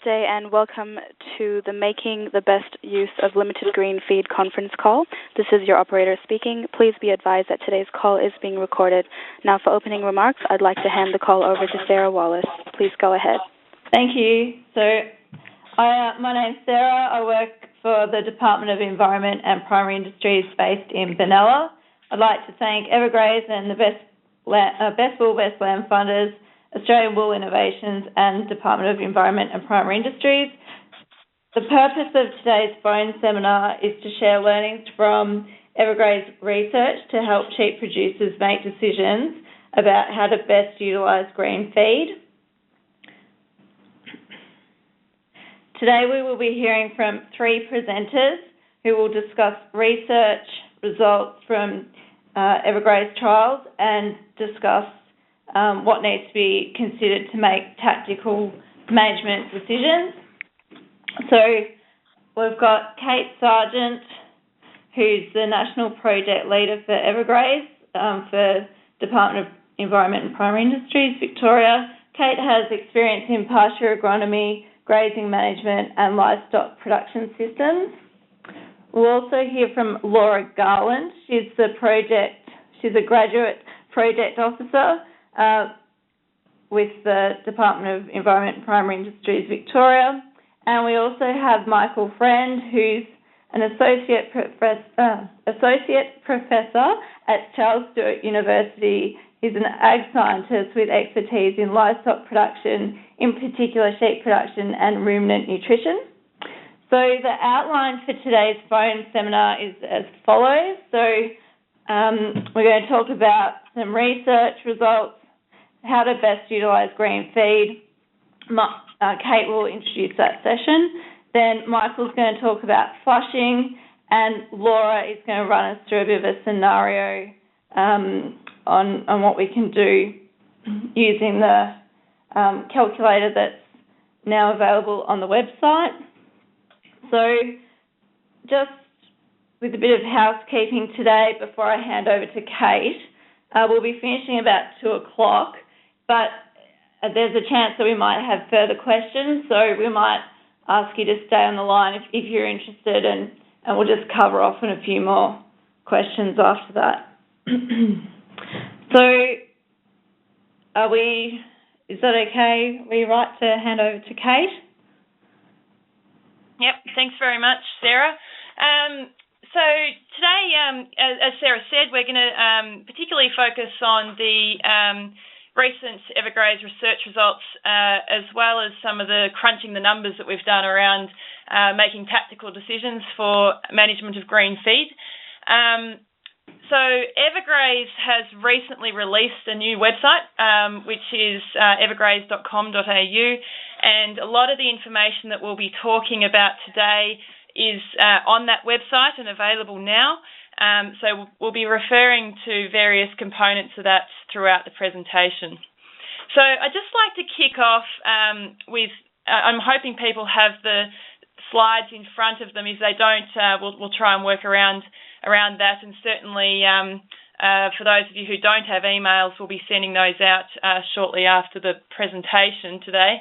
Good day and welcome to the Making the Best Use of Limited Green Feed conference call. This is your operator speaking. Please be advised that today's call is being recorded. Now for opening remarks, I'd like to hand the call over to Sarah Wallace. Please go ahead. Thank you. My name's Sarah. I work for the Department of Environment and Primary Industries based in Benalla. I'd like to thank EverGraze and the Best Wool, Best Land Funders, Australian Wool Innovations and Department of Environment and Primary Industries. The purpose of today's phone seminar is to share learnings from EverGraze research to help sheep producers make decisions about how to best utilise green feed. Today we will be hearing from three presenters who will discuss research results from EverGraze trials and discuss what needs to be considered to make tactical management decisions. So we've got Kate Sargeant, who's the National Project Leader for EverGraze for Department of Environment and Primary Industries, Victoria. Kate has experience in pasture agronomy, grazing management and livestock production systems. We'll also hear from Laura Garland. She's a graduate project officer with the Department of Environment and Primary Industries, Victoria. And we also have Michael Friend, who's an associate professor at Charles Sturt University. He's an ag scientist with expertise in livestock production, in particular sheep production and ruminant nutrition. So the outline for today's phone seminar is as follows. We're going to talk about some research results, how to best utilise green feed. Kate will introduce that session. Then Michael's going to talk about flushing, and Laura is going to run us through a bit of a scenario on what we can do using the calculator that's now available on the website. So just with a bit of housekeeping today before I hand over to Kate, we'll be finishing about 2 o'clock, but there's a chance that we might have further questions, so we might ask you to stay on the line if you're interested, and we'll just cover off on a few more questions after that. So is that okay? Are we right to hand over to Kate? Yep, thanks very much, Sarah. So today, as Sarah said, we're going to particularly focus on the recent EverGraze research results, as well as some of the crunching the numbers that we've done around making tactical decisions for management of green feed. So EverGraze has recently released a new website, which is evergraze.com.au, and a lot of the information that we'll be talking about today is on that website and available now. So we'll be referring to various components of that throughout the presentation. So I'd just like to kick off with, I'm hoping people have the slides in front of them. If they don't, we'll try and work around that, and certainly for those of you who don't have emails, we'll be sending those out shortly after the presentation today.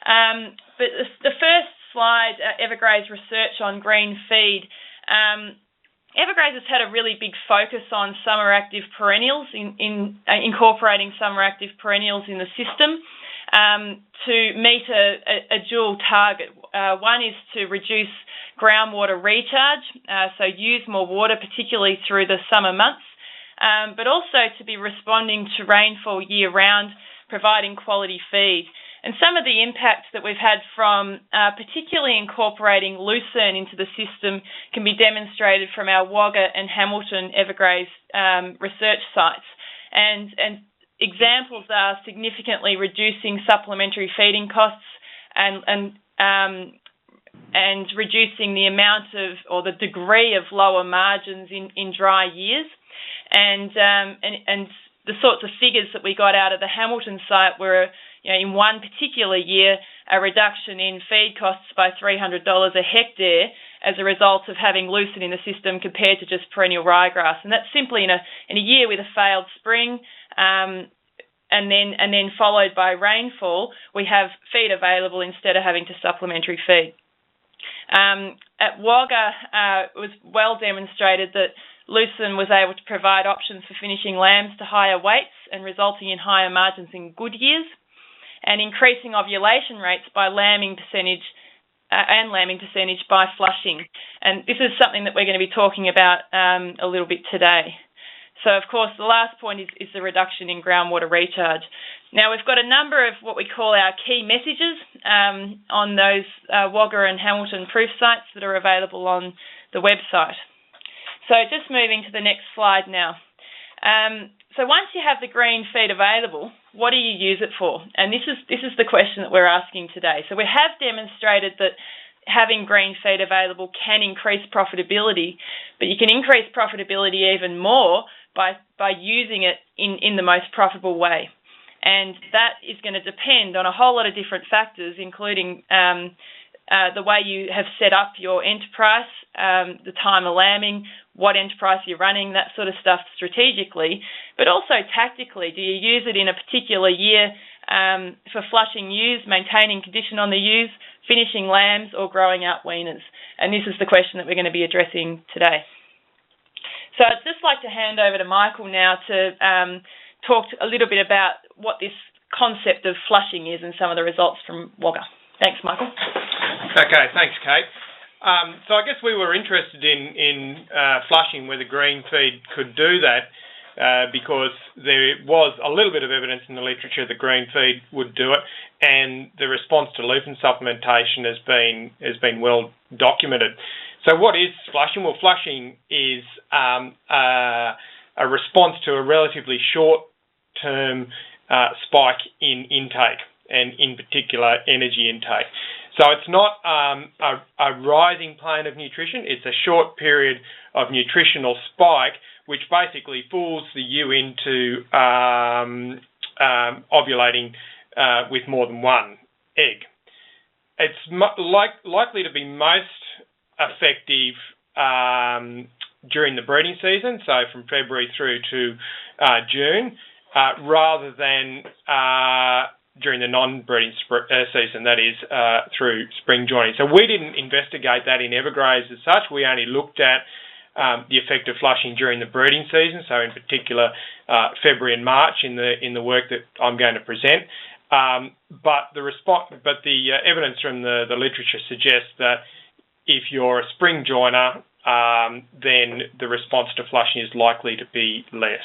But the first slide, EverGraze research on green feed. EverGraze has had a really big focus on summer active perennials, in incorporating summer active perennials in the system to meet a dual target. One is to reduce groundwater recharge, so use more water, particularly through the summer months, but also to be responding to rainfall year-round, providing quality feed. And some of the impacts that we've had from particularly incorporating lucerne into the system can be demonstrated from our Wagga and Hamilton EverGraze research sites. And examples are significantly reducing supplementary feeding costs and reducing the amount of, or the degree of, lower margins in dry years. And the sorts of figures that we got out of the Hamilton site were, in one particular year, a reduction in feed costs by $300 a hectare as a result of having lucerne in the system compared to just perennial ryegrass. And that's simply in a year with a failed spring, and then followed by rainfall, we have feed available instead of having to supplementary feed. At Wagga, it was well demonstrated that lucerne was able to provide options for finishing lambs to higher weights and resulting in higher margins in good years, and increasing ovulation rates by lambing percentage by flushing. And this is something that we're going to be talking about a little bit today. So, of course, the last point is the reduction in groundwater recharge. Now, we've got a number of what we call our key messages on those Wagga and Hamilton proof sites that are available on the website. So just moving to the next slide now. So once you have the green feed available, what do you use it for? And this is the question that we're asking today. So we have demonstrated that having green feed available can increase profitability, but you can increase profitability even more by using it in the most profitable way. And that is going to depend on a whole lot of different factors, including the way you have set up your enterprise, the time of lambing, what enterprise you're running, that sort of stuff strategically, but also tactically. Do you use it in a particular year for flushing ewes, maintaining condition on the ewes, finishing lambs, or growing out weaners? And this is the question that we're going to be addressing today. So I'd just like to hand over to Michael now to talk a little bit about what this concept of flushing is and some of the results from Wagga. Thanks, Michael. Okay, thanks, Kate. So I guess we were interested in flushing, whether green feed could do that, because there was a little bit of evidence in the literature that green feed would do it, and the response to lupin supplementation has been well documented. So what is flushing? Well, flushing is a response to a relatively short-term spike in intake, and in particular energy intake. So it's not a rising plane of nutrition, it's a short period of nutritional spike which basically fools the ewe into ovulating with more than one egg. It's likely to be most effective during the breeding season, so from February through to June, rather than during the non-breeding season, that is through spring joining. So we didn't investigate that in EverGraze as such. We only looked at the effect of flushing during the breeding season, so in particular February and March in the work that I'm going to present. But the evidence from the literature suggests that if you're a spring joiner, then the response to flushing is likely to be less.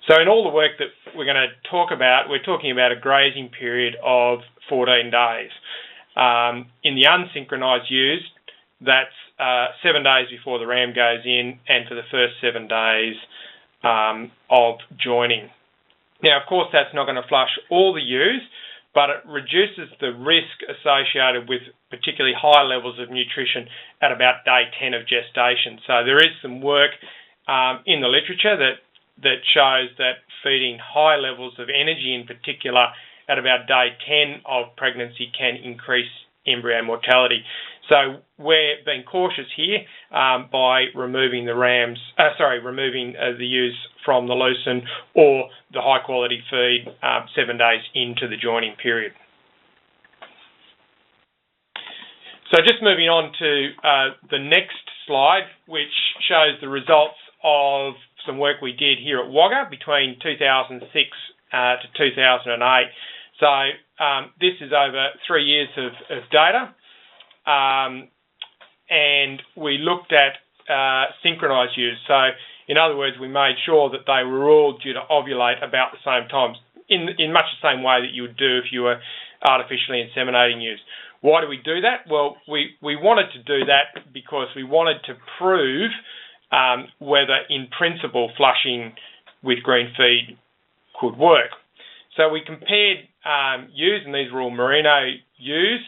So in all the work that we're going to talk about, we're talking about a grazing period of 14 days. In the unsynchronised ewes, that's 7 days before the ram goes in and for the first 7 days of joining. Now, of course, that's not going to flush all the ewes, but it reduces the risk associated with particularly high levels of nutrition at about day 10 of gestation. So there is some work in the literature that shows that feeding high levels of energy in particular at about day 10 of pregnancy can increase embryo mortality. So we're being cautious here by removing the ewes from the lucerne or the high quality feed 7 days into the joining period. So just moving on to the next slide, which shows the results of some work we did here at Wagga between 2006 to 2008. So this is over 3 years of data. And we looked at synchronised ewes. So, in other words, we made sure that they were all due to ovulate about the same time, in much the same way that you would do if you were artificially inseminating ewes. Why do we do that? Well, we wanted to do that because we wanted to prove whether, in principle, flushing with green feed could work. So we compared ewes, and these were all merino ewes,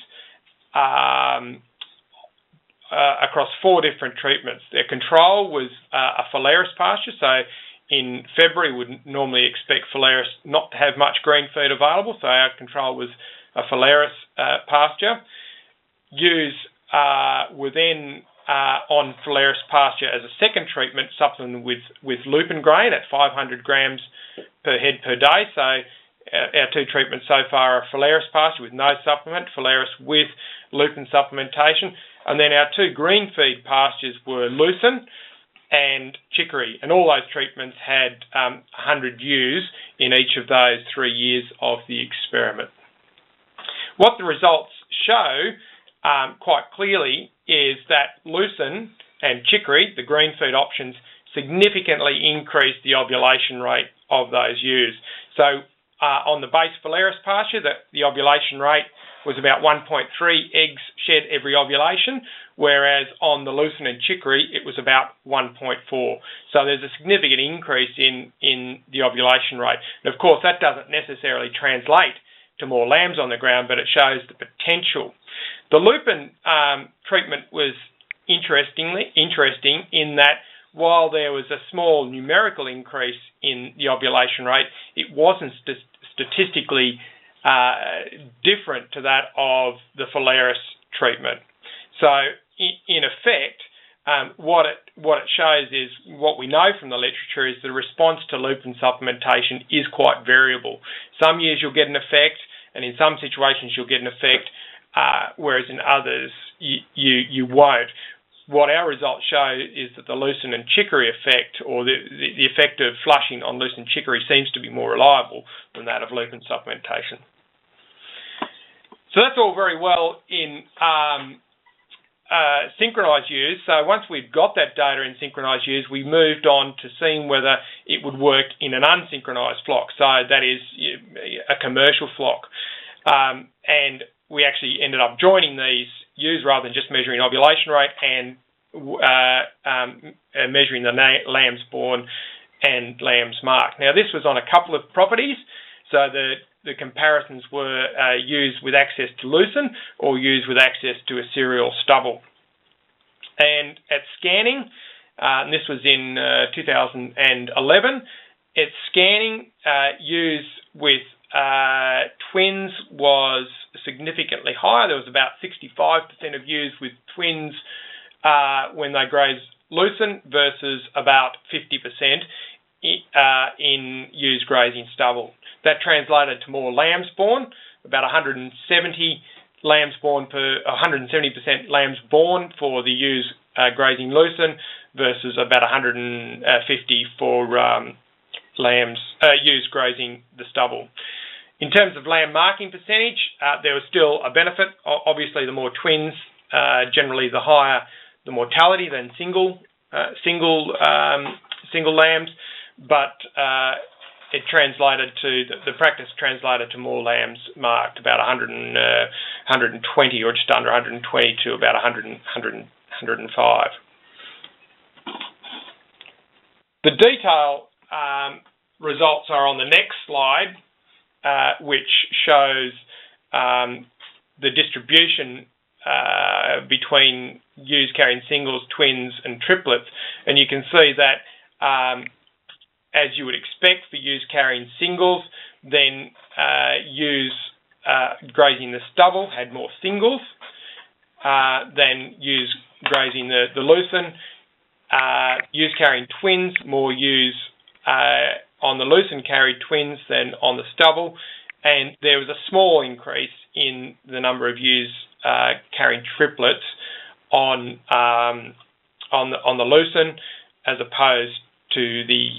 across 4 different treatments. Their control was a Phalaris pasture, so in February we'd normally expect Phalaris not to have much green feed available, so our control was a Phalaris pasture. Ewes were then on Phalaris pasture as a second treatment, supplemented with lupin grain at 500 grams per head per day, so our two treatments so far are Phalaris pasture with no supplement, Phalaris with lupin supplementation, and then our two green feed pastures were lucin and chicory, and all those treatments had 100 ewes in each of those 3 years of the experiment. What the results show quite clearly is that lucin and chicory, the green feed options, significantly increased the ovulation rate of those ewes. So on the base Phalaris pasture, the ovulation rate was about 1.3 eggs shed every ovulation, whereas on the lucin and chicory, it was about 1.4. So there's a significant increase in the ovulation rate. And of course, that doesn't necessarily translate to more lambs on the ground, but it shows the potential. The lupin treatment was interesting in that while there was a small numerical increase in the ovulation rate, it wasn't statistically different to that of the Phalaris treatment. So in effect, what it shows is, what we know from the literature is the response to lupin supplementation is quite variable. Some years you'll get an effect, and in some situations you'll get an effect, whereas in others you won't. What our results show is that the lucin and chicory effect, or the effect of flushing on lucin and chicory, seems to be more reliable than that of lupin supplementation. So that's all very well in synchronised ewes. So once we've got that data in synchronised ewes, we moved on to seeing whether it would work in an unsynchronised flock, so that is a commercial flock. And we actually ended up joining these ewes rather than just measuring ovulation rate and measuring the lambs born and lambs marked. Now, this was on a couple of properties, so the comparisons were ewes with access to lucin or ewes with access to a cereal stubble. And at scanning, and this was in 2011, at scanning, ewes with twins was significantly higher. There was about 65% of ewes with twins when they grazed lucin versus about 50% in ewes grazing stubble. That translated to more lambs born, about 170 lambs born per 170% lambs born for the ewes grazing lucin versus about 150 for ewes grazing the stubble. In terms of lamb marking percentage, there was still a benefit. Obviously, the more twins, generally the higher the mortality than single lambs, but it translated to, the practice translated to more lambs marked, about 120 or just under 120 to about 105. The detail results are on the next slide, which shows the distribution between ewes carrying singles, twins and triplets. And you can see that as you would expect for ewes carrying singles, then ewes grazing the stubble had more singles than ewes grazing the lucin. Ewes carrying twins, more ewes on the lucin carried twins than on the stubble, and there was a small increase in the number of ewes carrying triplets on the lucin as opposed to the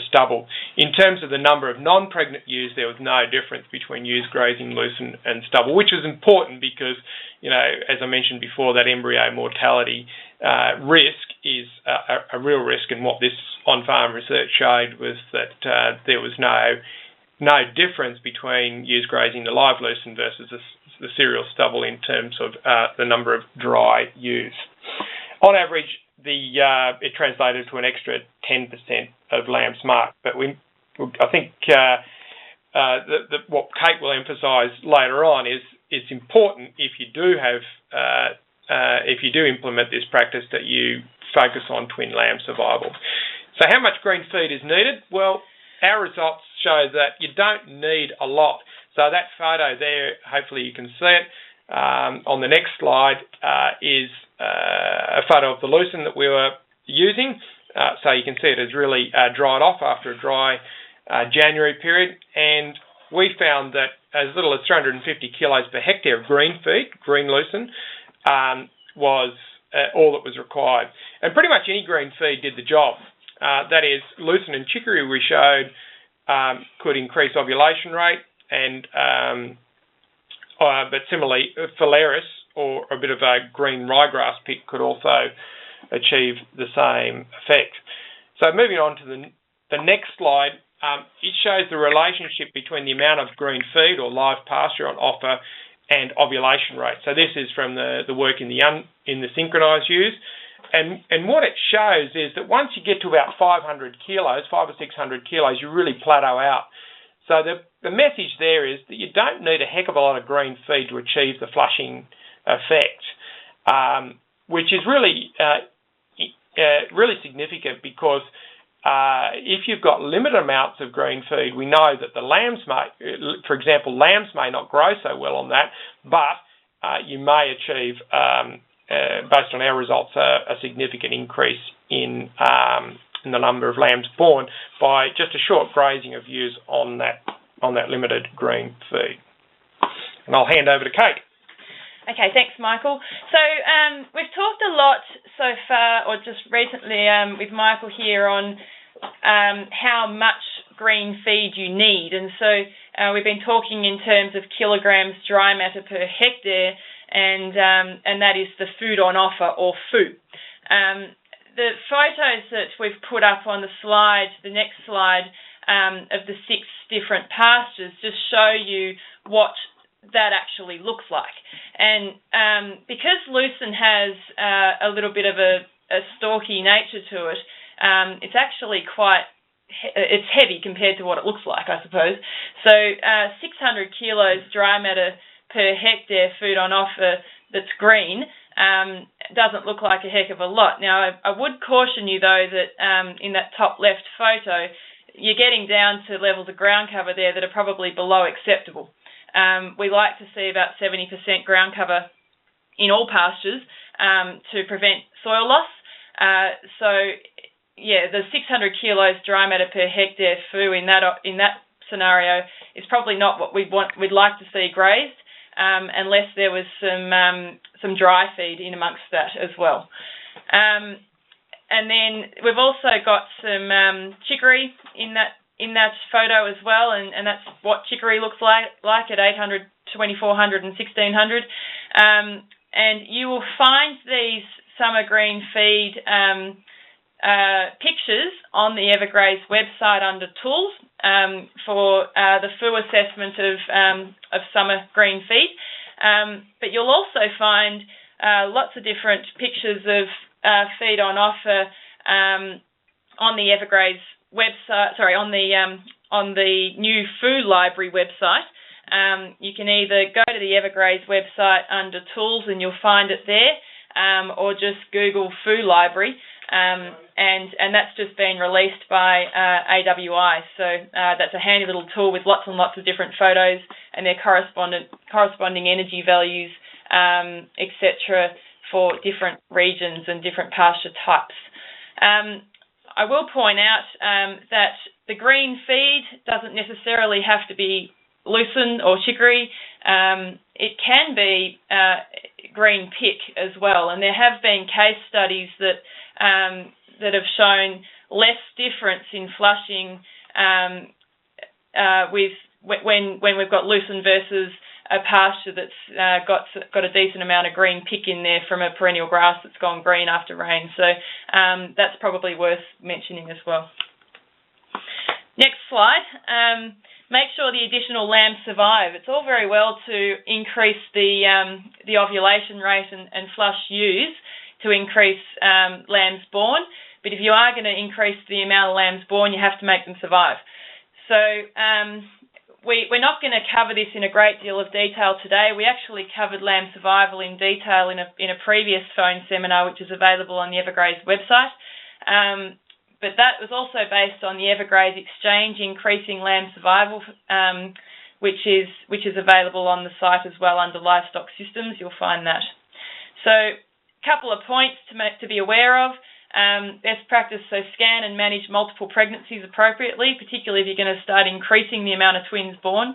stubble. In terms of the number of non-pregnant ewes, there was no difference between ewes grazing lucin and stubble, which was important because, you know, as I mentioned before, that embryo mortality risk is a real risk, and what this on-farm research showed was that there was no difference between ewes grazing the live lucin versus the cereal stubble in terms of the number of dry ewes. On average, it translated to an extra 10% of lambs marked, but I think what Kate will emphasise later on is it's important if you do implement this practice that you focus on twin lamb survival. So how much green feed is needed? Well, our results show that you don't need a lot. So that photo there, hopefully you can see it, on the next slide is a photo of the lucin that we were using. So you can see it has really dried off after a dry January period, and we found that as little as 350 kilos per hectare of green feed, green lucerne, was all that was required. And pretty much any green feed did the job. That is, lucerne and chicory we showed could increase ovulation rate, and but similarly, phalaris or a bit of a green ryegrass pick could also achieve the same effect. So moving on to the next slide, it shows the relationship between the amount of green feed or live pasture on offer and ovulation rate. So this is from the work in the synchronised ewes. And what it shows is that once you get to about 500 kilos, 500 or 600 kilos, you really plateau out. So the message there is that you don't need a heck of a lot of green feed to achieve the flushing effect, which is really really significant because if you've got limited amounts of green feed, we know that the lambs for example, lambs may not grow so well on that, but you may achieve, based on our results, a significant increase in the number of lambs born by just a short grazing of ewes on that limited green feed. And I'll hand over to Kate. Okay, thanks, Michael. So we've talked a lot so far, or just recently with Michael here, on how much green feed you need. And so we've been talking in terms of kilograms dry matter per hectare, and that is the food on offer, or FOO. The photos that we've put up on the slide, the next slide, of the 6 different pastures just show you what that actually looks like. And because lucerne has a little bit of a stalky nature to it, it's actually it's heavy compared to what it looks like, I suppose. So 600 kilos dry matter per hectare food on offer that's green doesn't look like a heck of a lot. Now, I would caution you, though, that in that top left photo, you're getting down to levels of ground cover there that are probably below acceptable. We like to see about 70% ground cover in all pastures to prevent soil loss. So, yeah, the 600 kilos dry matter per hectare FOO in that scenario is probably not what we'd like to see grazed, unless there was some dry feed in amongst that as well. And then we've also got some chicory in that photo as well, and that's what chicory looks like at 800, 2400 and 1600. And you will find these summer green feed pictures on the EverGraze website under tools for the FOO assessment of summer green feed. But you'll also find lots of different pictures of feed on offer on the EverGraze website. Sorry, on the new FOO library website. You can either go to the EverGraze website under tools and you'll find it there, or just Google FOO library, and that's just been released by AWI. So that's a handy little tool with lots and lots of different photos and their corresponding energy values, etc., for different regions and different pasture types. I will point out that the green feed doesn't necessarily have to be lucerne or chicory. It can be green pick as well, and there have been case studies that have shown less difference in flushing when we've got lucerne versus a pasture that's got a decent amount of green pick in there from a perennial grass that's gone green after rain. So that's probably worth mentioning as well. Next slide. Make sure the additional lambs survive. It's all very well to increase the ovulation rate and flush ewes to increase lambs born, but if you are going to increase the amount of lambs born, you have to make them survive. So we're not going to cover this in a great deal of detail today. We actually covered lamb survival in detail in a previous phone seminar, which is available on the EverGraze website. But that was also based on the EverGraze Exchange Increasing Lamb Survival, which is available on the site as well under Livestock Systems. You'll find that. So a couple of points to be aware of. Best practice, so scan and manage multiple pregnancies appropriately, particularly if you're going to start increasing the amount of twins born.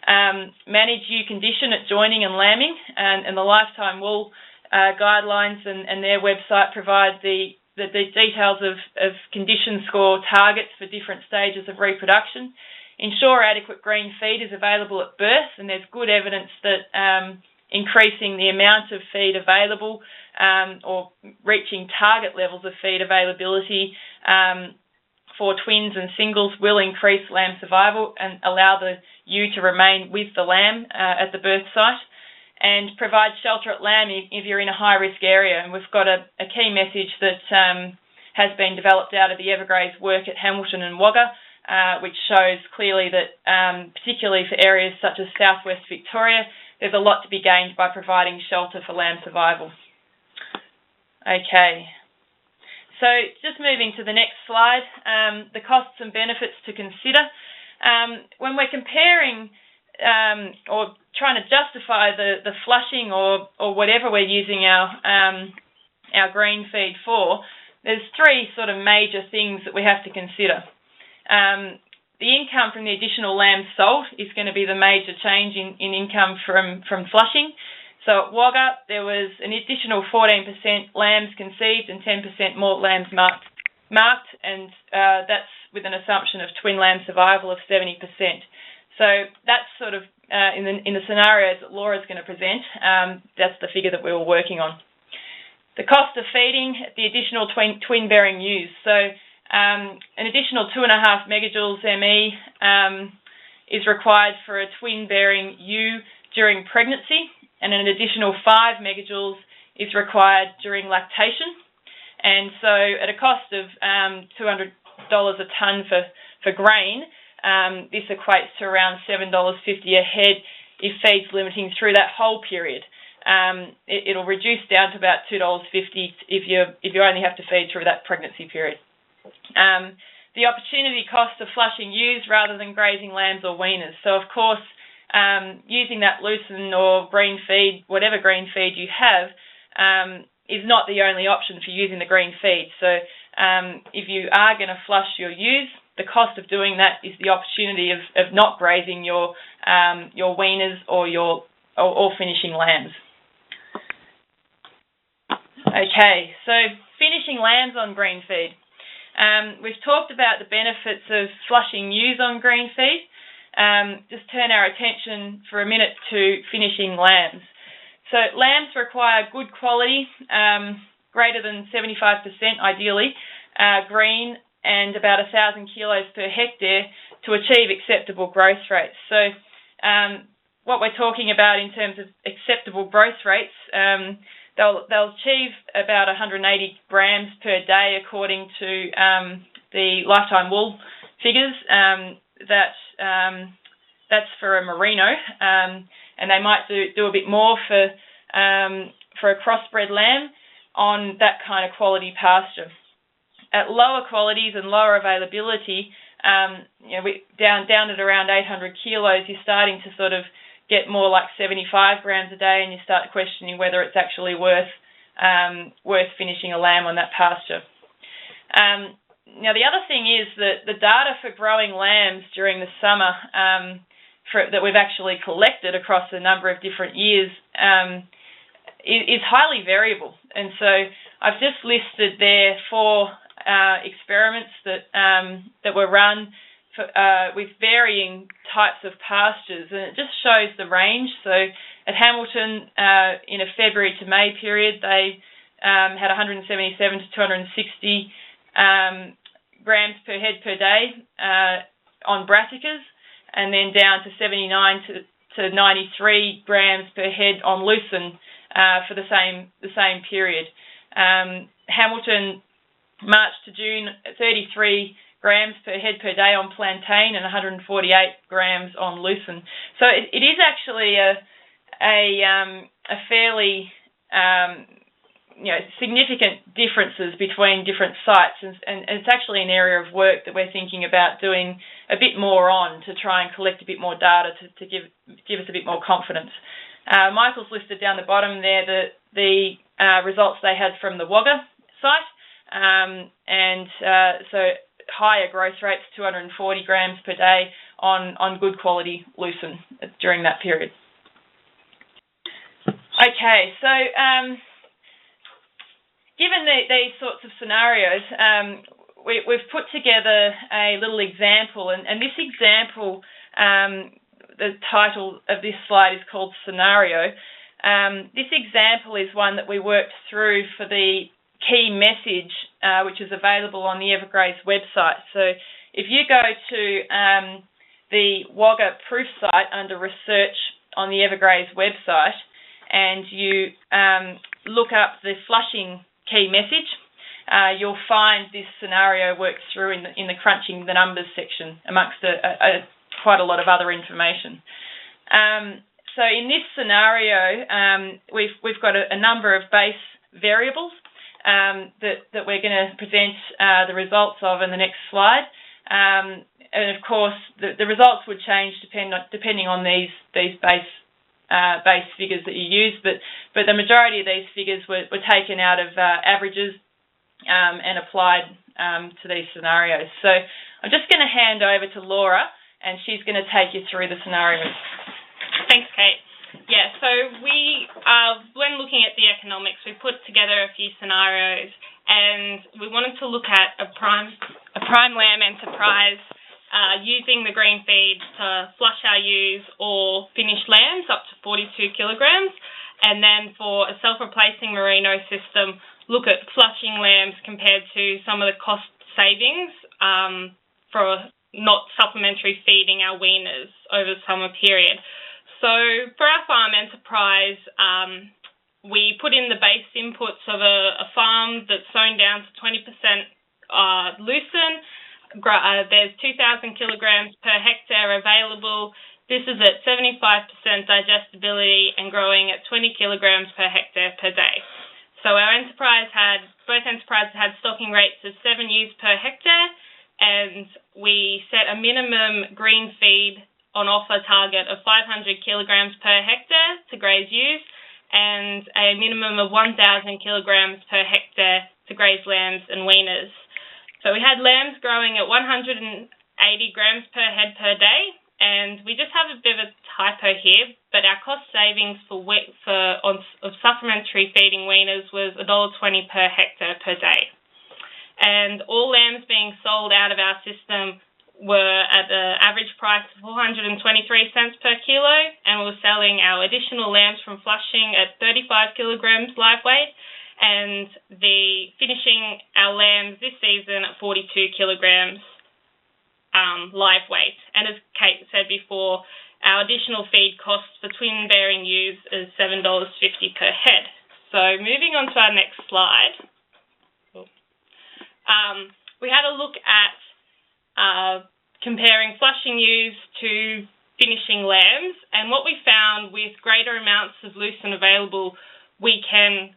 Manage ewe condition at joining and lambing, and the Lifetime Wool guidelines and their website provide the details of condition score targets for different stages of reproduction. Ensure adequate green feed is available at birth, and there's good evidence that increasing the amount of feed available or reaching target levels of feed availability for twins and singles will increase lamb survival and allow the ewe to remain with the lamb at the birth site, and provide shelter at lamb if you're in a high-risk area. And we've got a key message that has been developed out of the EverGraze work at Hamilton and Wagga, which shows clearly that, particularly for areas such as southwest Victoria, there's a lot to be gained by providing shelter for lamb survival. Okay, so just moving to the next slide, the costs and benefits to consider. When we're comparing or trying to justify the flushing or whatever we're using our green feed for, there's three sort of major things that we have to consider. The income from the additional lambs sold is going to be the major change in income from flushing. So at Wagga, there was an additional 14% lambs conceived and 10% more lambs marked, and that's with an assumption of twin lamb survival of 70%. So that's sort of, in the scenarios that Laura's going to present, that's the figure that we were working on. The cost of feeding the additional twin-bearing ewes. So an additional 2.5 megajoules ME is required for a twin-bearing ewe during pregnancy, and an additional 5 megajoules is required during lactation. And so at a cost of $200 a tonne for grain, this equates to around $7.50 a head if feed's limiting through that whole period. It'll reduce down to about $2.50 if you only have to feed through that pregnancy period. The opportunity cost of flushing ewes rather than grazing lambs or weaners. So of course, using that lucerne or green feed, whatever green feed you have, is not the only option for using the green feed. So if you are going to flush your ewes, the cost of doing that is the opportunity of not grazing your weaners or finishing lambs. Okay, so finishing lambs on green feed. We've talked about the benefits of flushing ewes on green feed. Just turn our attention for a minute to finishing lambs. So lambs require good quality, greater than 75% ideally, green, and about 1,000 kilos per hectare to achieve acceptable growth rates. So what we're talking about in terms of acceptable growth rates, they'll achieve about 180 grams per day according to the Lifetime Wool figures. That's for a merino, and they might do a bit more for a crossbred lamb on that kind of quality pasture. At lower qualities and lower availability, down at around 800 kilos, you're starting to sort of get more like 75 grams a day, and you start questioning whether it's actually worth finishing a lamb on that pasture. Now, the other thing is that the data for growing lambs during the summer that we've actually collected across a number of different years is highly variable. And so I've just listed there 4 experiments that were run with varying types of pastures, and it just shows the range. So at Hamilton, in a February to May period, they had 177 to 260 grams per head per day on brassicas, and then down to 79 to 93 grams per head on lucerne for the same period. Hamilton, March to June, 33 grams per head per day on plantain and 148 grams on lucerne. So it is actually a fairly significant differences between different sites, and it's actually an area of work that we're thinking about doing a bit more on to try and collect a bit more data to give us a bit more confidence. Michael's listed down the bottom there the results they had from the Wagga site. so higher growth rates, 240 grams per day on good quality lucerne during that period. Okay, so given these sorts of scenarios, we've put together a little example, and this example, the title of this slide is called Scenario. This example is one that we worked through for the key message, which is available on the EverGraze website. So if you go to the Wagga proof site under Research on the EverGraze website, and you look up the flushing key message, you'll find this scenario worked through in the crunching the numbers section amongst quite a lot of other information. So in this scenario, we've got a number of base variables that we're going to present the results of in the next slide. And of course, the results would change depending on these base figures that you use, but the majority of these figures were taken out of averages and applied to these scenarios. So I'm just going to hand over to Laura, and she's going to take you through the scenarios. Thanks, Kate. Yeah, so when looking at the economics, we put together a few scenarios, and we wanted to look at a prime lamb enterprise using the green feed to flush our ewes or finished lambs up to 42 kilograms, and then for a self-replacing merino system, look at flushing lambs compared to some of the cost savings for not supplementary feeding our weaners over the summer period. So for our farm enterprise, we put in the base inputs of a farm that's sown down to 20% lucerne. There's 2,000 kilograms per hectare available. This is at 75% digestibility and growing at 20 kilograms per hectare per day. So both enterprises had stocking rates of 7 ewes per hectare, and we set a minimum green feed on offer target of 500 kilograms per hectare to graze ewes, and a minimum of 1,000 kilograms per hectare to graze lambs and weaners. So we had lambs growing at 180 grams per head per day, and we just have a bit of a typo here, but our cost savings of supplementary feeding weaners was $1.20 per hectare per day. And all lambs being sold out of our system were at the average price of 423 cents per kilo, and we were selling our additional lambs from flushing at 35 kilograms live weight, and finishing our lambs this season at 42 kilograms live weight. And as Kate said before, our additional feed costs for twin-bearing ewes is $7.50 per head. So moving on to our next slide, we had a look at comparing flushing ewes to finishing lambs, and what we found with greater amounts of lucerne available, we can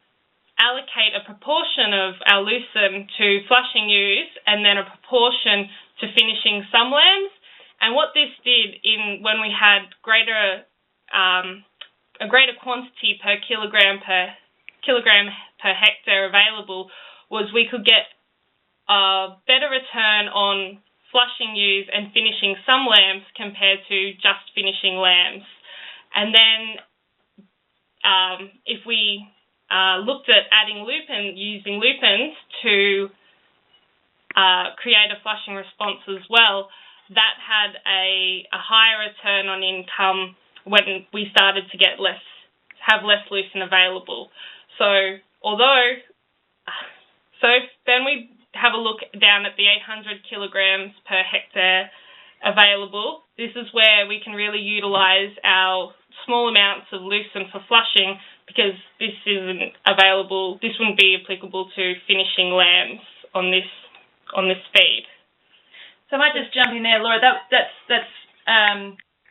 allocate a proportion of our lucerne to flushing ewes and then a proportion to finishing some lambs. And what this did when we had a greater quantity per kilogram per hectare available, was we could get a better return on flushing ewes and finishing some lambs compared to just finishing lambs. And then if we looked at using lupins to create a flushing response as well, that had a higher return on income when we started to have less lucerne available. So then we have a look down at the 800 kilograms per hectare available. This is where we can really utilize our small amounts of lucerne for flushing, because this isn't available. This wouldn't be applicable to finishing lambs on this feed. So I might just jump in there, Laura. That's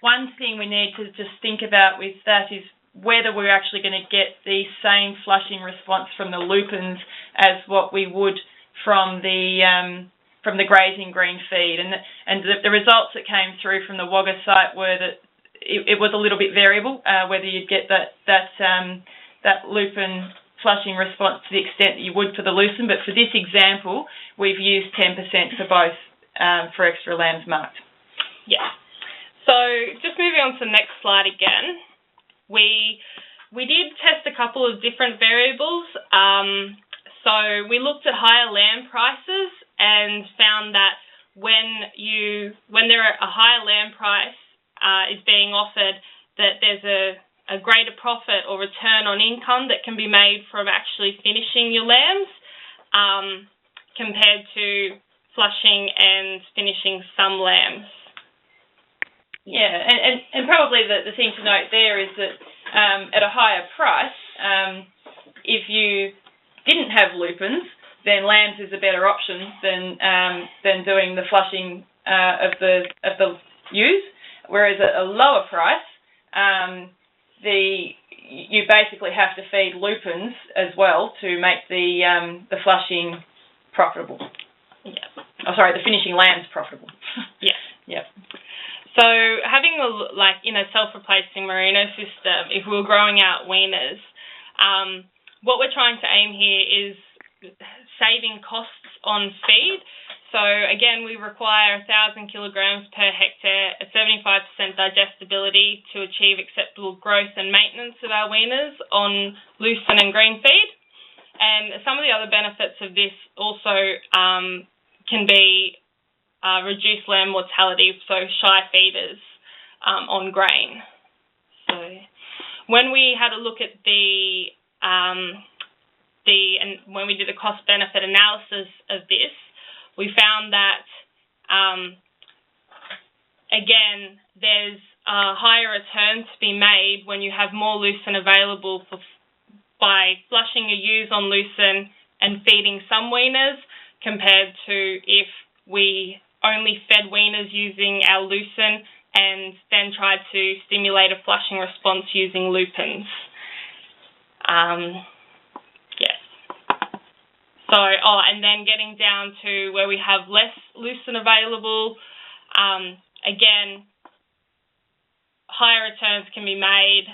one thing we need to just think about with that is whether we're actually going to get the same flushing response from the lupins as what we would from the grazing green feed. And the results that came through from the Wagga site were that it was a little bit variable whether you'd get that lupin flushing response to the extent that you would for the lucerne, but for this example, we've used 10% for both for extra lambs marked. Yeah. So just moving on to the next slide again, we did test a couple of different variables. So we looked at higher lamb prices and found that when there are a higher lamb price is being offered, that there's a greater profit or return on income that can be made from actually finishing your lambs compared to flushing and finishing some lambs. Yeah, and probably the thing to note there is that at a higher price, if you didn't have lupins, then lambs is a better option than doing the flushing of the ewes. Whereas at a lower price, you basically have to feed lupins as well to make the flushing profitable. Yeah. Oh, sorry, the finishing lambs profitable. Yeah. Yep. So having in a self-replacing merino system, if we were growing out weaners, what we're trying to aim here is saving costs on feed. So again, we require 1,000 kilograms per hectare, a 75% digestibility to achieve acceptable growth and maintenance of our weaners on lucerne and green feed. And some of the other benefits of this also can be reduced lamb mortality, so shy feeders on grain. So when we had a look at when we did a cost-benefit analysis of this, we found that, again, there's a higher return to be made when you have more lucerne available by flushing your ewes on lucerne and feeding some weaners compared to if we only fed weaners using our lucerne and then tried to stimulate a flushing response using lupins. Yes. So, and then getting down to where we have less lucerne available, again, higher returns can be made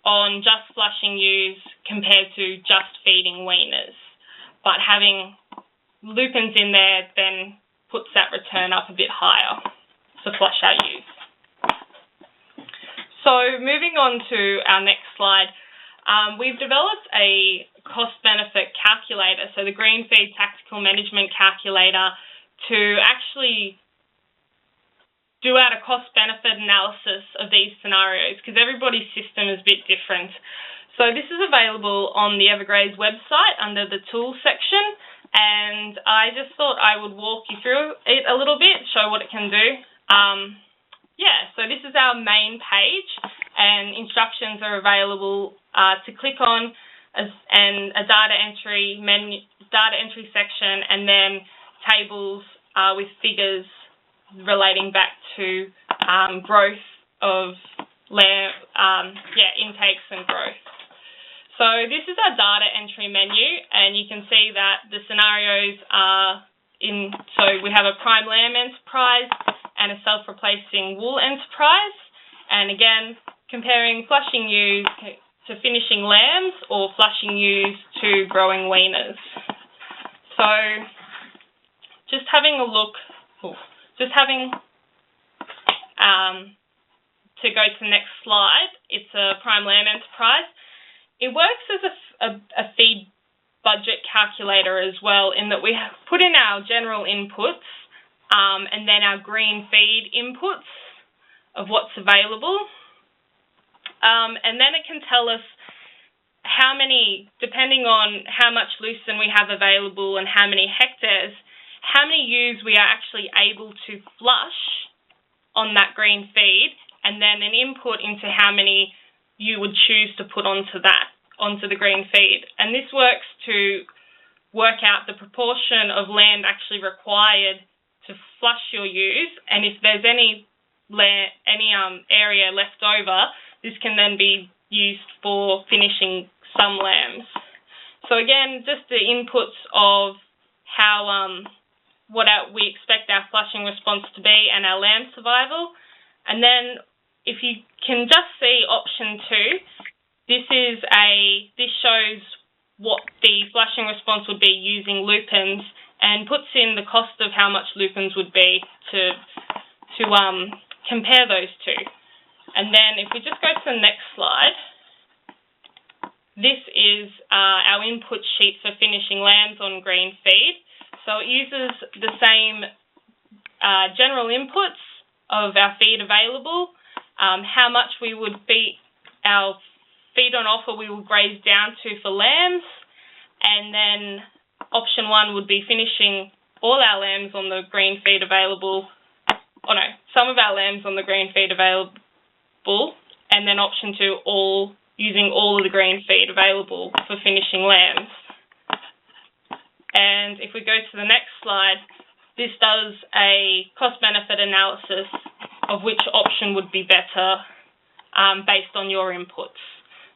on just flushing ewes compared to just feeding weaners. But having lupins in there then puts that return up a bit higher to flush our ewes. So moving on to our next slide, we've developed a cost-benefit calculator, so the Green Feed Tactical Management Calculator, to actually do out a cost-benefit analysis of these scenarios, because everybody's system is a bit different. So this is available on the EverGraze website under the Tools section, and I just thought I would walk you through it a little bit, show what it can do. So this is our main page, and instructions are available to click on, and a data entry section, and then tables with figures relating back to growth of intakes and growth. So this is our data entry menu, and you can see that the scenarios are so we have a prime lamb enterprise and a self-replacing wool enterprise, and again, comparing flushing ewes to finishing lambs or flushing ewes to growing weaners. So just having a look, to go to the next slide, it's a prime lamb enterprise. It works as a feed budget calculator as well, in that we have put in our general inputs and then our green feed inputs of what's available. And then it can tell us how many, depending on how much lucerne we have available and how many hectares, how many ewes we are actually able to flush on that green feed, and then an input into how many you would choose to put onto the green feed. And this works to work out the proportion of land actually required to flush your ewes, and if there's any area left over, this can then be used for finishing some lambs. So again, just the inputs of how we expect our flushing response to be and our lamb survival. And then if you can just see option 2, this shows what the flushing response would be using lupins and puts in the cost of how much lupins would be to compare those two. And then if we just go to the next slide, this is our input sheet for finishing lambs on green feed. So it uses the same general inputs of our feed available, how much we would be our feed on offer we will graze down to for lambs, and then option 1 would be finishing all our lambs on the green feed available, some of our lambs on the green feed available, and then option 2, using all of the green feed available for finishing lambs. And if we go to the next slide, this does a cost-benefit analysis of which option would be better based on your inputs.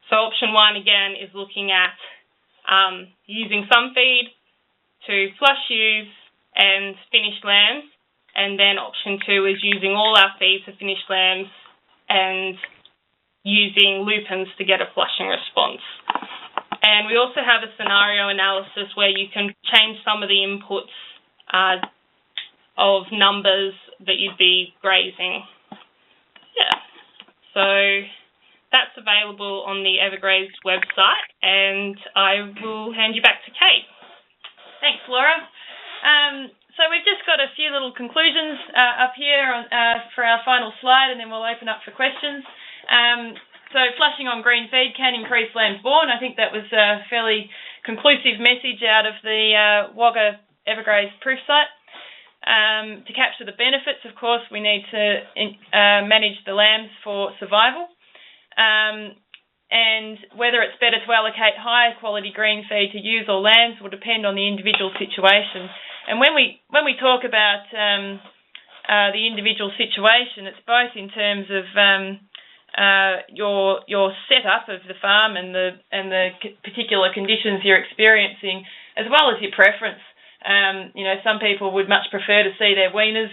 So option 1, again, is looking at using some feed to flush ewes and finished lambs, and then option 2 is using all our feed to finished lambs and using lupins to get a flushing response. And we also have a scenario analysis where you can change some of the inputs of numbers that you'd be grazing. Yeah. So that's available on the EverGraze website, and I will hand you back to Kate. Thanks, Laura. So we've just got a few little conclusions up here for our final slide, and then we'll open up for questions. So flushing on green feed can increase lambs born. I think that was a fairly conclusive message out of the Wagga EverGraze proof site. To capture the benefits, of course, we need to manage the lambs for survival. And whether it's better to allocate higher quality green feed to ewes or lambs will depend on the individual situation. And when we talk about the individual situation, it's both in terms of your setup of the farm and the particular conditions you're experiencing, as well as your preference. Some people would much prefer to see their weaners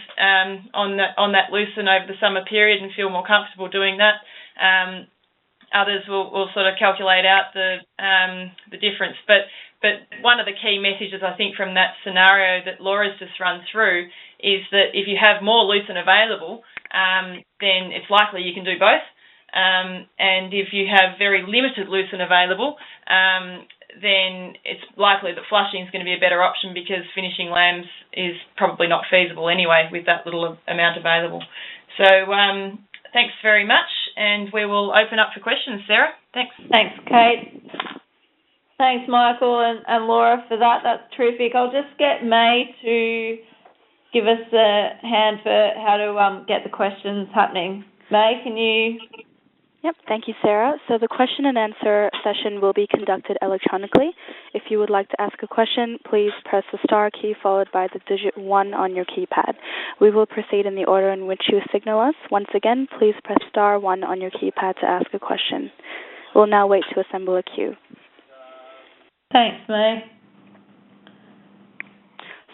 on that lucerne over the summer period and feel more comfortable doing that. Others will sort of calculate out the difference. But one of the key messages, I think, from that scenario that Laura's just run through is that if you have more lucerne available, then it's likely you can do both. And if you have very limited lucerne available, then it's likely that flushing is going to be a better option because finishing lambs is probably not feasible anyway with that little amount available. So thanks very much, and we will open up for questions. Sarah, thanks. Thanks, Kate. Thanks, Michael and Laura, for that. That's terrific. I'll just get May to give us a hand for how to get the questions happening. May, can you... Yep, thank you, Sarah. So the question and answer session will be conducted electronically. If you would like to ask a question, please press the star key followed by the digit 1 on your keypad. We will proceed in the order in which you signal us. Once again, please press star 1 on your keypad to ask a question. We'll now wait to assemble a queue. Thanks, May.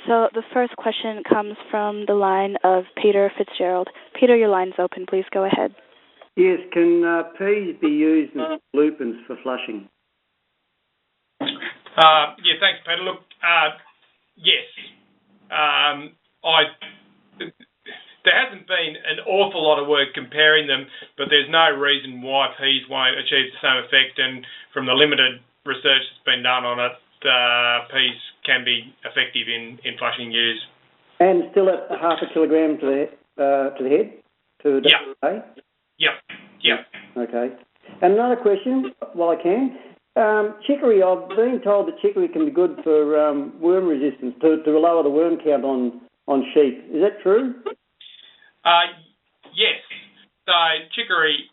So the first question comes from the line of Peter Fitzgerald. Peter, your line's open. Please go ahead. Yes, can peas be used as lupins for flushing? Yeah, thanks, Peter. Look, yes. There hasn't been an awful lot of work comparing them, but there's no reason why peas won't achieve the same effect, and from the limited research that's been done on it, peas can be effective in flushing ewes. And still at half a kilogram to the head? To the day? Yep. Okay. And another question, while I can. Chicory, I've been told that chicory can be good for worm resistance, to lower the worm count on sheep. Is that true? Yes. So chicory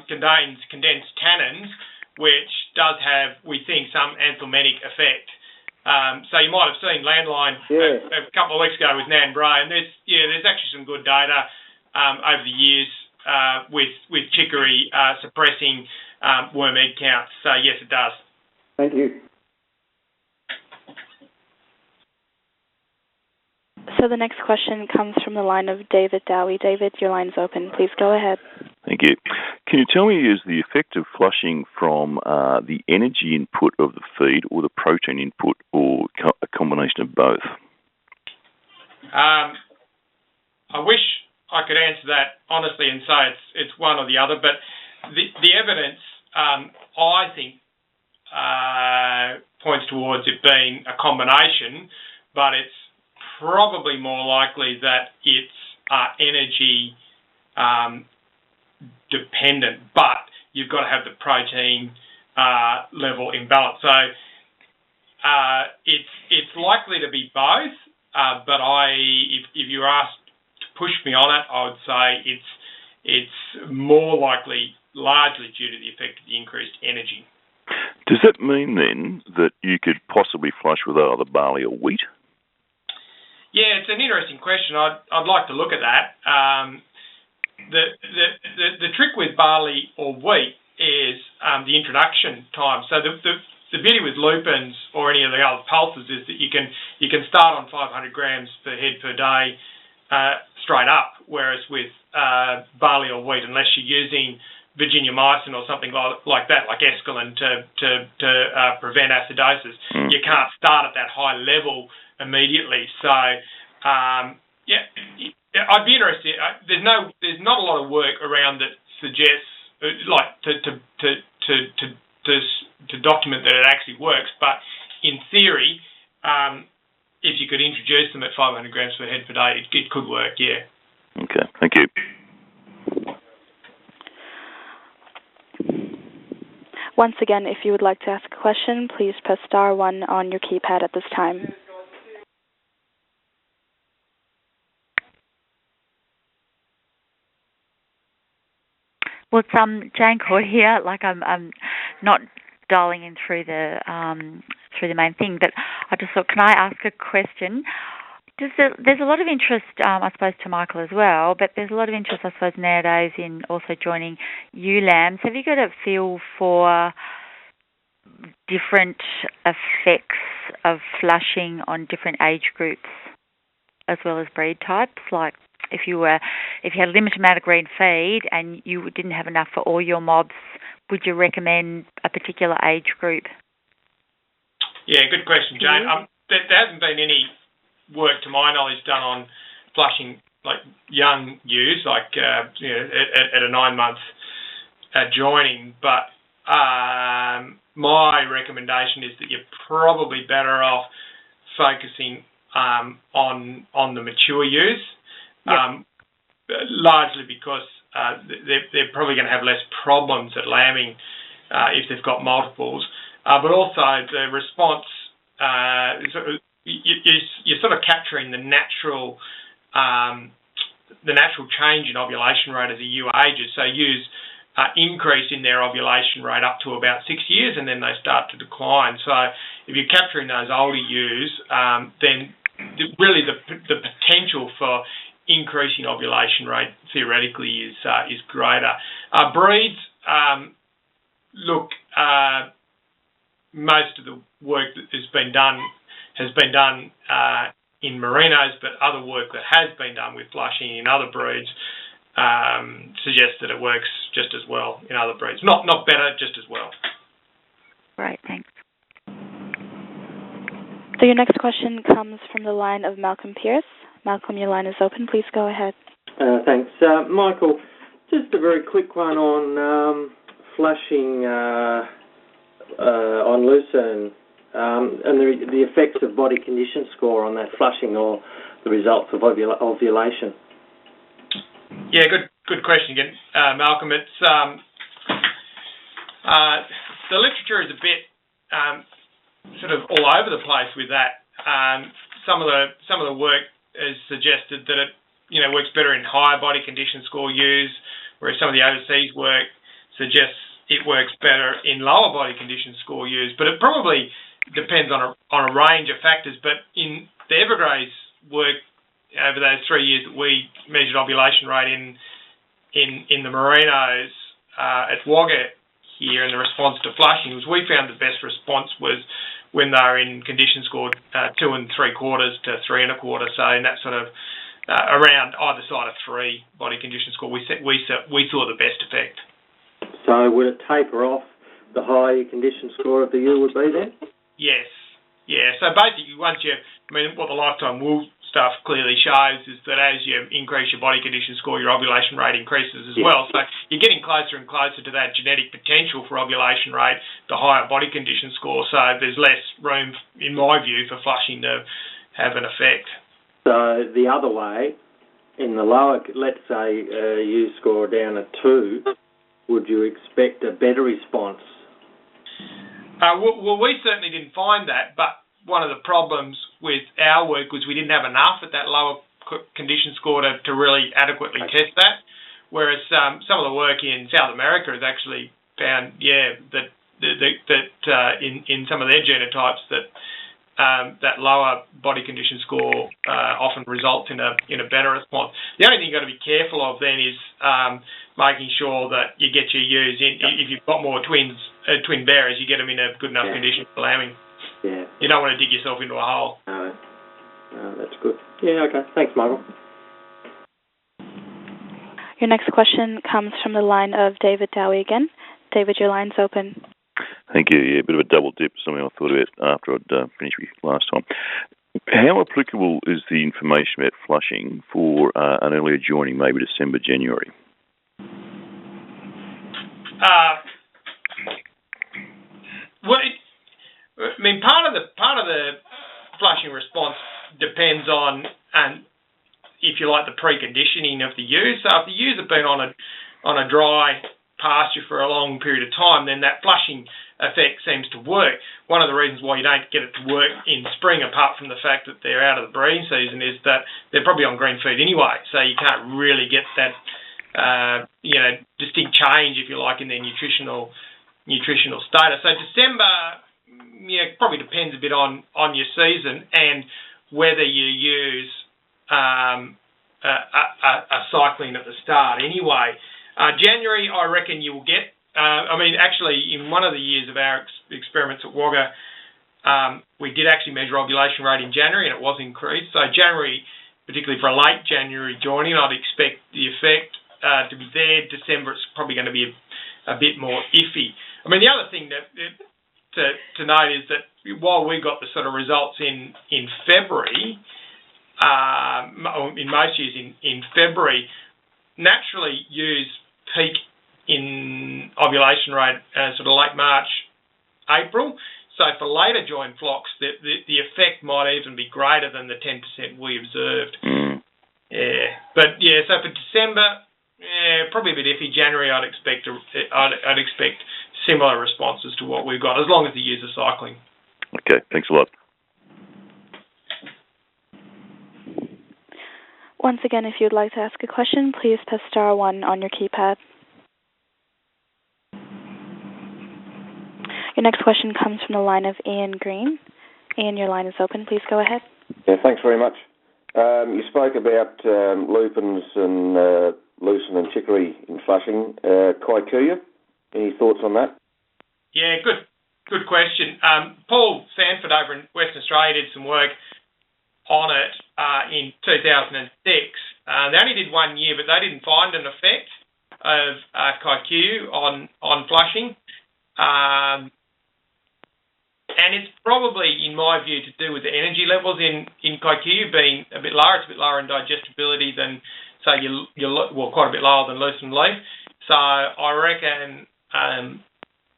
contains condensed tannins, which does have, we think, some anthelmintic effect. So you might have seen Landline a couple of weeks ago with Nan Bray, and there's actually some good data over the years with chicory suppressing worm egg counts. So yes, it does. Thank you. So the next question comes from the line of David Dowie. David, your line's open. Please go ahead. Thank you. Can you tell me, is the effect of flushing from the energy input of the feed or the protein input, or a combination of both? I wish I could answer that honestly and say it's one or the other, but the evidence, I think, points towards it being a combination, but it's probably more likely that it's energy dependent, but you've got to have the protein level in balance. So it's likely to be both, but if you were asked to push me on it, I would say it's more likely largely due to the effect of the increased energy. Does that mean then that you could possibly flush with either barley or wheat? Yeah, it's an interesting question. I'd like to look at that. The trick with barley or wheat is the introduction time. So the beauty with lupins or any of the other pulses is that you can start on 500 grams per head per day straight up, whereas with barley or wheat, unless you're using Virginia mycin or something like that, like escalin to prevent acidosis, you can't start at that high level immediately. So yeah, I'd be interested. There's not a lot of work around that suggests like to document that it actually works, but in theory, if you could introduce them at 500 grams per head per day, it could work. Yeah. Okay. Thank you. Once again, if you would like to ask a question, please press star 1 on your keypad at this time. Well, it's Jane Coy here. Like I'm not dialing in through the main thing, but I just thought, can I ask a question? There's a lot of interest, I suppose, to Michael as well, but there's a lot of interest, I suppose, nowadays in also joining ULAMs. Have you got a feel for different effects of flushing on different age groups as well as breed types? Like if you had a limited amount of green feed and you didn't have enough for all your mobs, would you recommend a particular age group? Yeah, good question, Jane. There hasn't been any work, to my knowledge, done on flushing like young ewes, like at a 9-month joining. But my recommendation is that you're probably better off focusing on the mature ewes, largely because they're probably going to have less problems at lambing if they've got multiples. But also the response. You're sort of capturing the natural change in ovulation rate as a ewe ages. So ewes increase in their ovulation rate up to about 6 years, and then they start to decline. So if you're capturing those older ewes, then really the potential for increasing ovulation rate theoretically is greater. Breeds, look, most of the work that has been done in merinos, but other work that has been done with flushing in other breeds suggests that it works just as well in other breeds. Not better, just as well. Right, thanks. So your next question comes from the line of Malcolm Pierce. Malcolm, your line is open. Please go ahead. Thanks. Michael, just a very quick one on flushing on lucerne. And the effects of body condition score on that flushing or the results of ovulation. Yeah, good question again, Malcolm. It's the literature is a bit sort of all over the place with that. Some of the work has suggested that it works better in higher body condition score ewes, whereas some of the overseas work suggests it works better in lower body condition score ewes. But it probably depends on a range of factors, but in the EverGraze work over those 3 years that we measured ovulation rate in the merinos at Wagga here, and the response to flushing was we found the best response was when they were in condition scored 2 3/4 to 3 1/4, so in that sort of around either side of 3 body condition score, we saw the best effect. So would it taper off the higher condition score of the ewe would be then? Yes. Yeah, so basically what the lifetime wool stuff clearly shows is that as you increase your body condition score, your ovulation rate increases as well. So you're getting closer and closer to that genetic potential for ovulation rate, the higher body condition score. So there's less room, in my view, for flushing to have an effect. So the other way, in the lower, let's say you score down a 2, would you expect a better response? Well, we certainly didn't find that, but one of the problems with our work was we didn't have enough at that lower condition score to really adequately test that, whereas some of the work in South America has actually found, that in some of their genotypes that lower body condition score often results in a better response. The only thing you've got to be careful of then is making sure that you get your ewes in. If you've got more twin bearers, you get them in a good enough condition for lambing. Yeah. You don't want to dig yourself into a hole. No, that's good. Yeah, okay. Thanks, Michael. Your next question comes from the line of David Dowie again. David, your line's open. Thank you. Yeah, a bit of a double dip, something I thought about after I'd finished with last time. How applicable is the information about flushing for an earlier joining, maybe December, January? Part of the flushing response depends on, if you like, the preconditioning of the ewes. So if the ewes have been on a dry pasture for a long period of time, then that flushing effect seems to work. One of the reasons why you don't get it to work in spring, apart from the fact that they're out of the breeding season, is that they're probably on green feed anyway, so you can't really get that distinct change, if you like, in their nutritional status. So December, probably depends a bit on your season and whether you use a cycling at the start anyway. January, I reckon you will get, actually in one of the years of our experiments at Wagga, we did actually measure ovulation rate in January and it was increased. So January, particularly for a late January joining, I'd expect the effect to be there. December, it's probably going to be a bit more iffy. The other thing to note is that while we got the sort of results in February, in most years in February, naturally ewes peak in ovulation rate sort of late March, April. So for later join flocks, the effect might even be greater than the 10% we observed. So for December, probably a bit iffy. January, I'd expect similar responses to what we've got, as long as the ewes are cycling. Okay, thanks a lot. Once again, if you'd like to ask a question, please press star 1 on your keypad. Your next question comes from the line of Ian Green. Ian, your line is open. Please go ahead. Yeah, thanks very much. You spoke about lupins and lucerne and chicory in flushing. Kikuyu, any thoughts on that? Yeah, good question. Paul Sanford over in Western Australia did some work on it in 2006. They only did 1 year, but they didn't find an effect of Kikuyu on flushing. And it's probably, in my view, to do with the energy levels in Kikuyu being a bit lower. It's a bit lower in digestibility than, say, quite a bit lower than lucerne leaf. So I reckon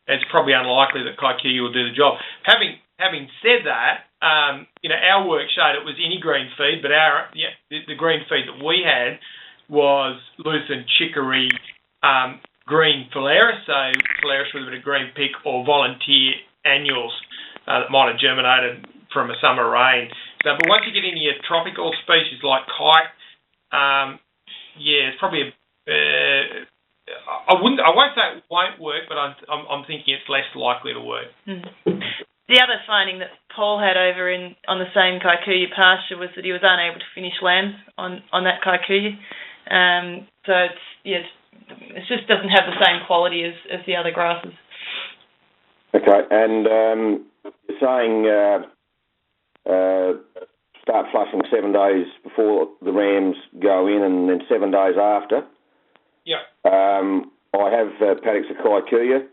it's probably unlikely that Kikuyu will do the job. Having said that, our work showed it was any green feed, but the green feed that we had was lucerne, chicory, green phalaris, so phalaris with a bit of green pick, or volunteer annuals that might have germinated from a summer rain. So, but once you get into your tropical species like kite, it's probably I won't say it won't work, but I'm thinking it's less likely to work. Mm-hmm. The other finding that Paul had over on the same Kikuyu pasture was that he was unable to finish lambs on that Kikuyu. So it just doesn't have the same quality as the other grasses. Okay, and you're saying start flushing 7 days before the rams go in and then 7 days after. Yeah. I have paddocks of Kikuyu.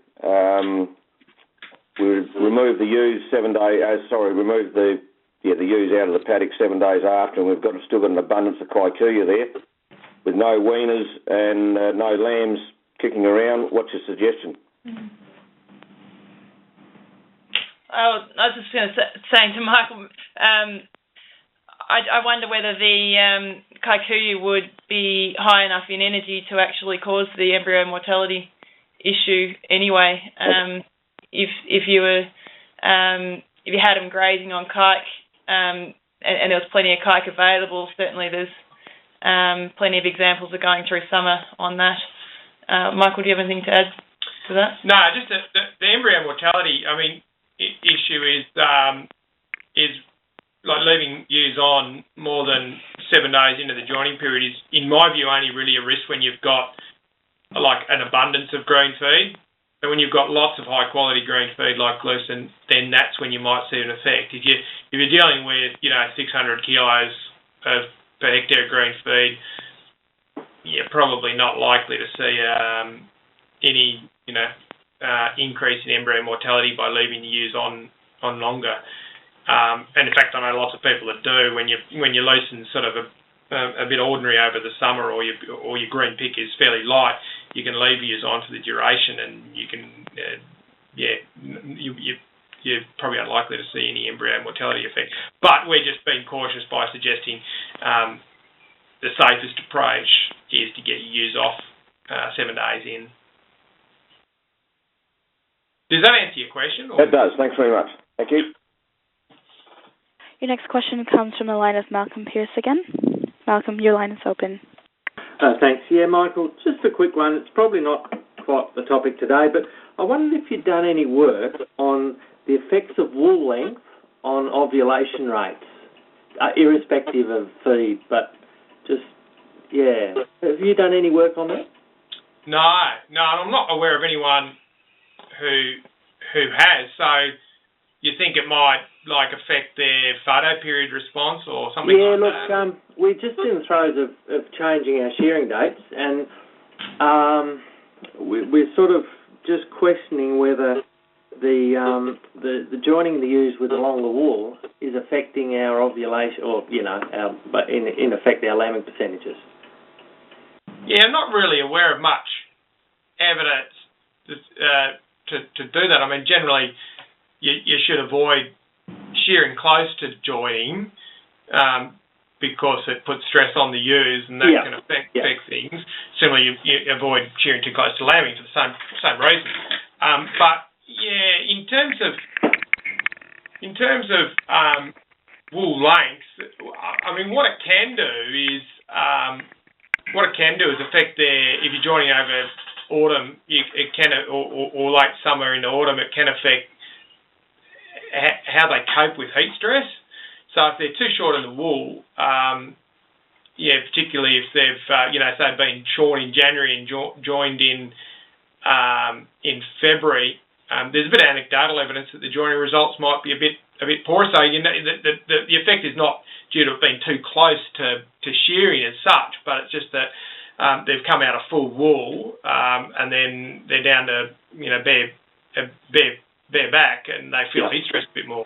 We removed the ewes removed the ewes out of the paddock 7 days after, and we've still got an abundance of Kikuyu there, with no weaners and no lambs kicking around. What's your suggestion? I was just going to say to Michael, I wonder whether the Kikuyu would be high enough in energy to actually cause the embryo mortality issue anyway. If you had them grazing on kike, and there was plenty of kike available, certainly there's plenty of examples of going through summer on that. Michael, do you have anything to add to that? No, just the embryo mortality, issue is like leaving ewes on more than 7 days into the joining period is, in my view, only really a risk when you've got like an abundance of green feed. And when you've got lots of high quality green feed like lucerne, then that's when you might see an effect. If you're dealing with 600 kilos per hectare green feed, you're probably not likely to see any increase in embryo mortality by leaving the ewes on longer. And in fact, I know lots of people that do. When you loosen sort of a bit ordinary over the summer, or your green pick is fairly light, you can leave ewes on for the duration, and you can you're probably unlikely to see any embryo mortality effect. But we're just being cautious by suggesting the safest approach is to get your ewes off 7 days in. Does that answer your question? Or? It does. Thanks very much. Thank you. Your next question comes from the line of Malcolm Pierce again. Malcolm, your line is open. Thanks. Yeah, Michael, just a quick one. It's probably not quite the topic today, but I wondered if you'd done any work on the effects of wool length on ovulation rates, irrespective of feed, but just, yeah. Have you done any work on that? No, I'm not aware of anyone who has. So you think it might affect their photo period response or something like that? Yeah, look, we're just in the throes of changing our shearing dates, and we're sort of just questioning whether the joining the ewes with a longer wool is affecting our ovulation, or but in effect our lambing percentages. Yeah, I'm not really aware of much evidence to do that. Generally, you should avoid shearing close to joining because it puts stress on the ewes, and that can affect things. Similarly, you avoid shearing too close to lambing for the same reason. But yeah, in terms of wool length, what it can do is affect if you're joining over autumn, it can or late summer into autumn, it can affect how they cope with heat stress. So if they're too short in the wool, particularly if they've say been shorn in January and joined in February, there's a bit of anecdotal evidence that the joining results might be a bit poor. So the effect is not due to it being too close to shearing as such, but it's just that they've come out of full wool and then they're down to bare back, and they feel heat stress a bit more.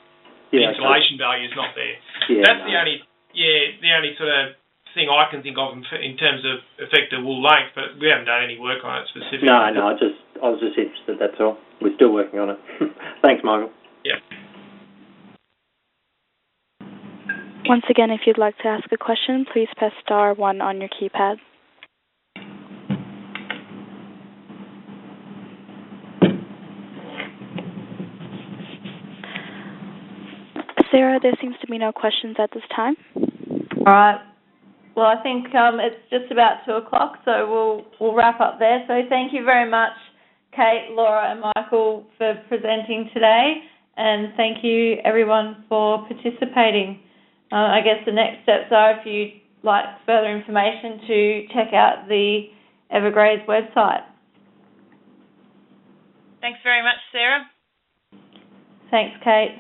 The insulation value is not there. That's the only sort of thing I can think of in terms of effective wool length, but we haven't done any work on it specifically. No, I was just interested, that's all. We're still working on it. Thanks, Michael. Yeah. Once again, if you'd like to ask a question, please press *1 on your keypad. Sarah, there seems to be no questions at this time. All right. Well, I think it's just about 2:00, so we'll wrap up there. So thank you very much, Kate, Laura, and Michael, for presenting today, and thank you everyone for participating. I guess the next steps are, if you'd like further information, to check out the EverGraze website. Thanks very much, Sarah. Thanks, Kate.